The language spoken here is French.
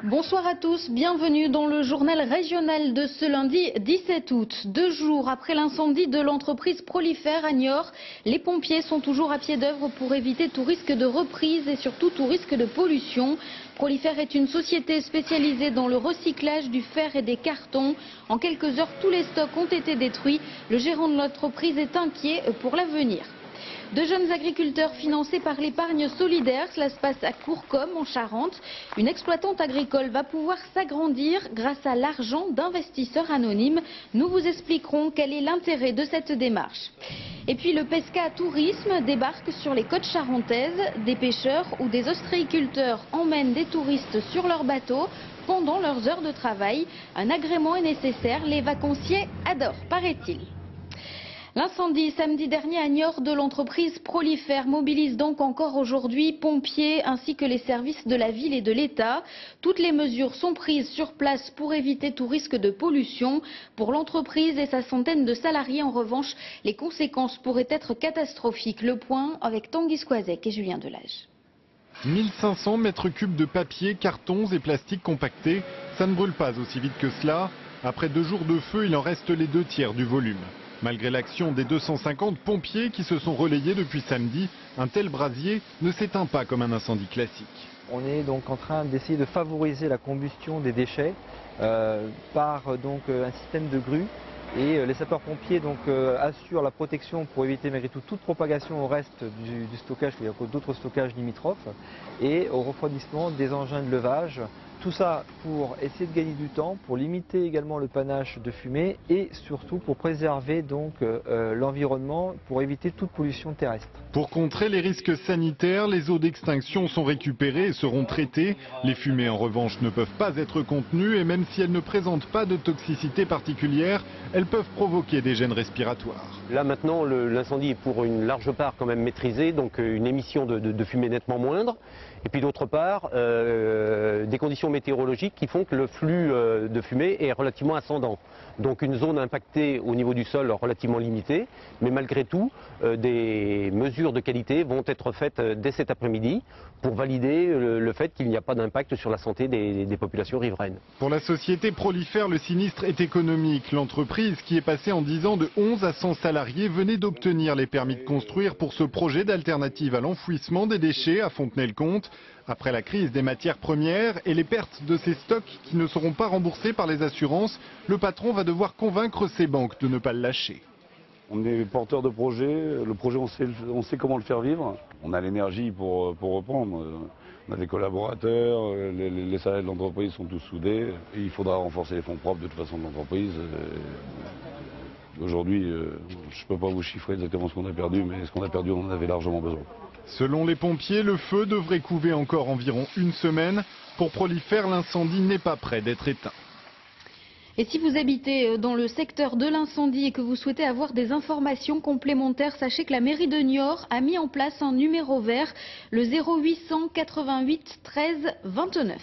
Bonsoir à tous, bienvenue dans le journal régional de ce lundi 17 août. 2 jours après l'incendie de l'entreprise Prolifère à Niort, les pompiers sont toujours à pied d'œuvre pour éviter tout risque de reprise et surtout tout risque de pollution. Prolifère est une société spécialisée dans le recyclage du fer et des cartons. En quelques heures, tous les stocks ont été détruits. Le gérant de l'entreprise est inquiet pour l'avenir. De jeunes agriculteurs financés par l'épargne solidaire, cela se passe à Courcom en Charente. Une exploitante agricole va pouvoir s'agrandir grâce à l'argent d'investisseurs anonymes. Nous vous expliquerons quel est l'intérêt de cette démarche. Et puis le Pesca Tourisme débarque sur les côtes charentaises. Des pêcheurs ou des ostréiculteurs emmènent des touristes sur leur bateau pendant leurs heures de travail. Un agrément est nécessaire, les vacanciers adorent, paraît-il. L'incendie samedi dernier à Niort de l'entreprise Prolifère mobilise donc encore aujourd'hui pompiers ainsi que les services de la ville et de l'État. Toutes les mesures sont prises sur place pour éviter tout risque de pollution. Pour l'entreprise et sa centaine de salariés, en revanche, les conséquences pourraient être catastrophiques. Le point avec Tanguy Squazec et Julien Delage. 1500 mètres cubes de papier, cartons et plastiques compactés, ça ne brûle pas aussi vite que cela. Après 2 jours de feu, il en reste les 2/3 du volume. Malgré l'action des 250 pompiers qui se sont relayés depuis samedi, un tel brasier ne s'éteint pas comme un incendie classique. On est donc en train d'essayer de favoriser la combustion des déchets par un système de grue. Et les sapeurs-pompiers assurent la protection pour éviter malgré tout toute propagation au reste du stockage, il y a d'autres stockages limitrophes, et au refroidissement des engins de levage. Tout ça pour essayer de gagner du temps, pour limiter également le panache de fumée et surtout pour préserver l'environnement, pour éviter toute pollution terrestre. Pour contrer les risques sanitaires, les eaux d'extinction sont récupérées et seront traitées. Les fumées en revanche ne peuvent pas être contenues et même si elles ne présentent pas de toxicité particulière, elles peuvent provoquer des gènes respiratoires. Là maintenant l'incendie est pour une large part quand même maîtrisé, donc une émission de fumée nettement moindre. Et puis d'autre part, des conditions météorologiques qui font que le flux de fumée est relativement ascendant. Donc une zone impactée au niveau du sol relativement limitée, mais malgré tout, des mesures de qualité vont être faites dès cet après-midi pour valider le fait qu'il n'y a pas d'impact sur la santé des populations riveraines. Pour la société Prolifère, le sinistre est économique. L'entreprise, qui est passée en 10 ans de 11 à 100 salariés, venait d'obtenir les permis de construire pour ce projet d'alternative à l'enfouissement des déchets à Fontenay-le-Comte. Après la crise des matières premières et les pertes de ces stocks qui ne seront pas remboursés par les assurances, le patron va devoir convaincre ses banques de ne pas le lâcher. On est porteur de projet, le projet on sait comment le faire vivre. On a l'énergie pour reprendre. On a des collaborateurs, les salariés de l'entreprise sont tous soudés. Et il faudra renforcer les fonds propres de toute façon de l'entreprise. Aujourd'hui, je ne peux pas vous chiffrer exactement ce qu'on a perdu, mais ce qu'on a perdu, on en avait largement besoin. Selon les pompiers, le feu devrait couver encore environ 1 semaine. Pour Prolifère, l'incendie n'est pas près d'être éteint. Et si vous habitez dans le secteur de l'incendie et que vous souhaitez avoir des informations complémentaires, sachez que la mairie de Niort a mis en place un numéro vert, le 0800 88 13 29.